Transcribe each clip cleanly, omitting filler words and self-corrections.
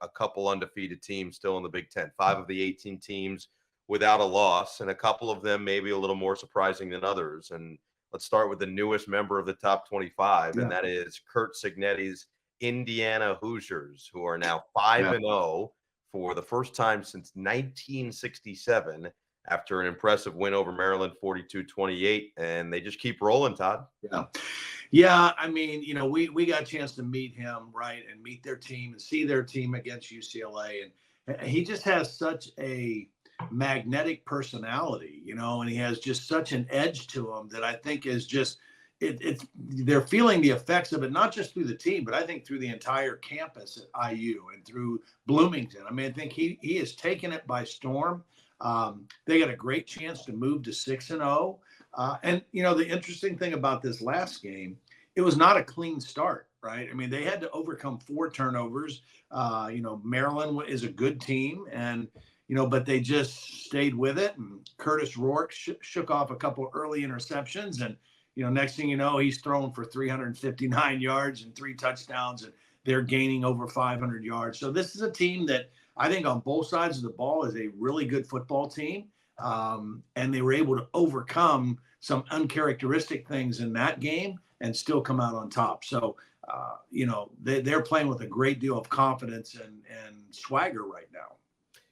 a couple undefeated teams still in the Big Ten, 5 of the 18 teams without a loss, and a couple of them maybe a little more surprising than others. And let's start with the newest member of the top 25, and that is Curt Cignetti's Indiana Hoosiers, who are now 5-0 for the first time since 1967 after an impressive win over Maryland, 42-28, and they just keep rolling, Todd. Yeah, I mean, we got a chance to meet him, right, and meet their team and see their team against UCLA, and he just has such a magnetic personality, and he has just such an edge to him that I think is just they're feeling the effects of it, not just through the team, but I think through the entire campus at IU and through Bloomington. I mean, I think he has taken it by storm. They got a great chance to move to 6-0. And, the interesting thing about this last game, it was not a clean start, right? I mean, they had to overcome 4 turnovers. Maryland is a good team, and, but they just stayed with it. And Curtis Rourke shook off a couple early interceptions. And, next thing you know, he's throwing for 359 yards and 3 touchdowns, and they're gaining over 500 yards. So this is a team that I think on both sides of the ball is a really good football team. And they were able to overcome some uncharacteristic things in that game and still come out on top. So, they're playing with a great deal of confidence and swagger right now.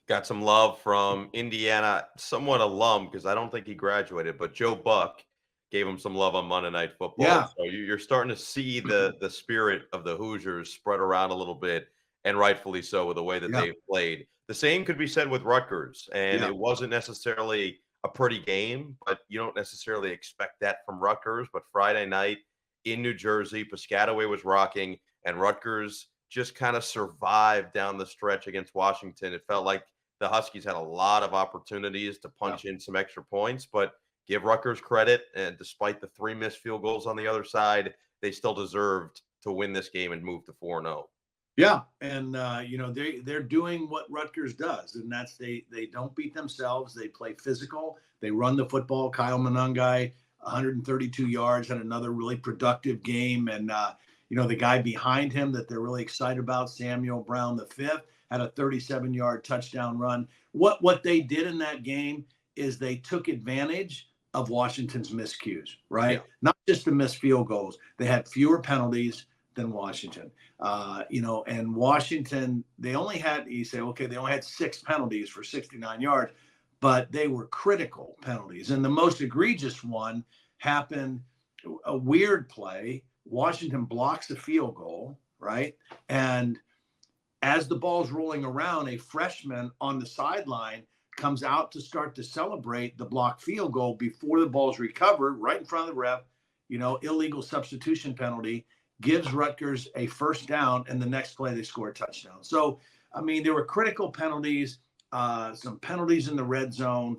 Got some love from Indiana, somewhat alum, because I don't think he graduated, but Joe Buck gave him some love on Monday Night Football. Yeah. So you're starting to see the spirit of the Hoosiers spread around a little bit, and rightfully so with the way that they've played. The same could be said with Rutgers, and it wasn't necessarily a pretty game, but you don't necessarily expect that from Rutgers. But Friday night in New Jersey, Piscataway was rocking, and Rutgers just kind of survived down the stretch against Washington. It felt like the Huskies had a lot of opportunities to punch in some extra points, but give Rutgers credit, and despite the 3 missed field goals on the other side, they still deserved to win this game and move to 4-0. Yeah, and they're doing what Rutgers does, and that's they don't beat themselves. They play physical. They run the football. Kyle Monangai, 132 yards, had another really productive game, and the guy behind him that they're really excited about, Samuel Brown V, had a 37-yard touchdown run. What they did in that game is they took advantage of Washington's miscues, right? Yeah. Not just the missed field goals. They had fewer penalties than Washington. And Washington, they only had 6 penalties for 69 yards, but they were critical penalties. And the most egregious one happened, a weird play. Washington blocks the field goal, right? And as the ball's rolling around, a freshman on the sideline comes out to start to celebrate the blocked field goal before the ball's recovered right in front of the ref, illegal substitution penalty, gives Rutgers a first down, and the next play they score a touchdown. So, I mean, there were critical penalties, some penalties in the red zone.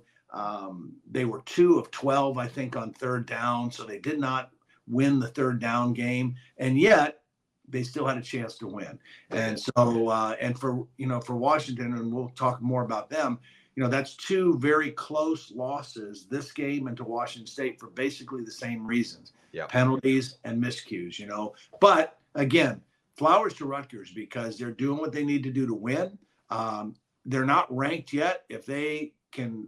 They were 2 of 12, I think, on third down, so they did not win the third down game, and yet they still had a chance to win. And so, and for Washington, and we'll talk more about them, that's 2 very close losses, this game and to Washington State, for basically the same reasons. Penalties and miscues, But again, flowers to Rutgers because they're doing what they need to do to win. They're not ranked yet. If they can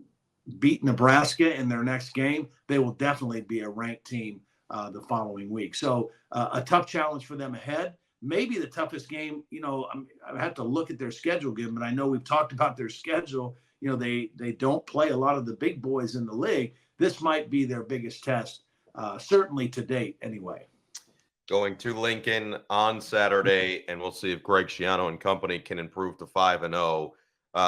beat Nebraska in their next game, they will definitely be a ranked team the following week. So a tough challenge for them ahead. Maybe the toughest game, I have to look at their schedule again, but I know we've talked about their schedule. They don't play a lot of the big boys in the league. This might be their biggest test. Certainly to date, anyway. Going to Lincoln on Saturday, and we'll see if Greg Schiano and company can improve to 5-0.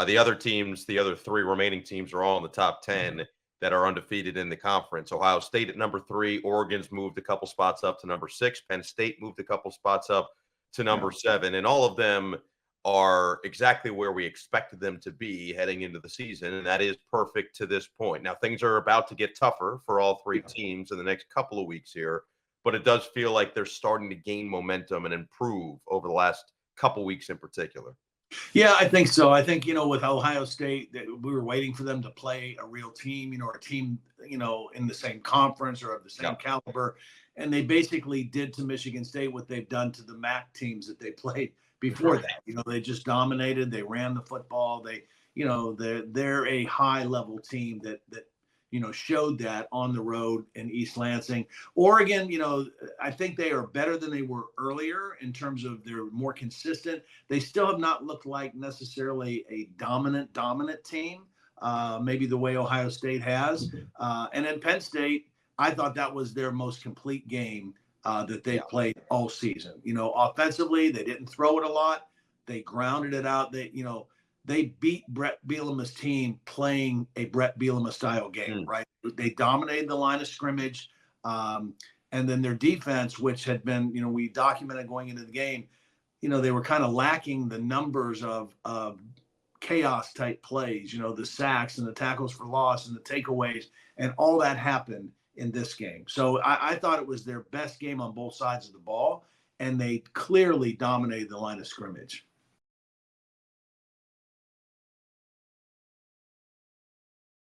The other 3 remaining teams are all in the top 10 that are undefeated in the conference. Ohio State at number 3, Oregon's moved a couple spots up to number 6, Penn State moved a couple spots up to number 7, and all of them are exactly where we expected them to be heading into the season, and that is perfect to this point. Now, things are about to get tougher for all 3 teams in the next couple of weeks here, but it does feel like they're starting to gain momentum and improve over the last couple weeks in particular. Yeah, I think so. I think, with Ohio State, we were waiting for them to play a real team, or a team, in the same conference or of the same caliber. And they basically did to Michigan State what they've done to the MAC teams that they played before Right. that. They just dominated. They ran the football. They're a high level team that showed that on the road in East Lansing. Oregon, I think they are better than they were earlier in terms of they're more consistent. They still have not looked like necessarily a dominant team, maybe the way Ohio State has. And then Penn State, I thought that was their most complete game that they played all season. Offensively, they didn't throw it a lot. They grounded it out. They beat Brett Bielema's team playing a Brett Bielema style game, right? They dominated the line of scrimmage. And then their defense, which had been, we documented going into the game, they were kind of lacking the numbers of chaos type plays, the sacks and the tackles for loss and the takeaways, and all that happened in this game. So I thought it was their best game on both sides of the ball, and they clearly dominated the line of scrimmage.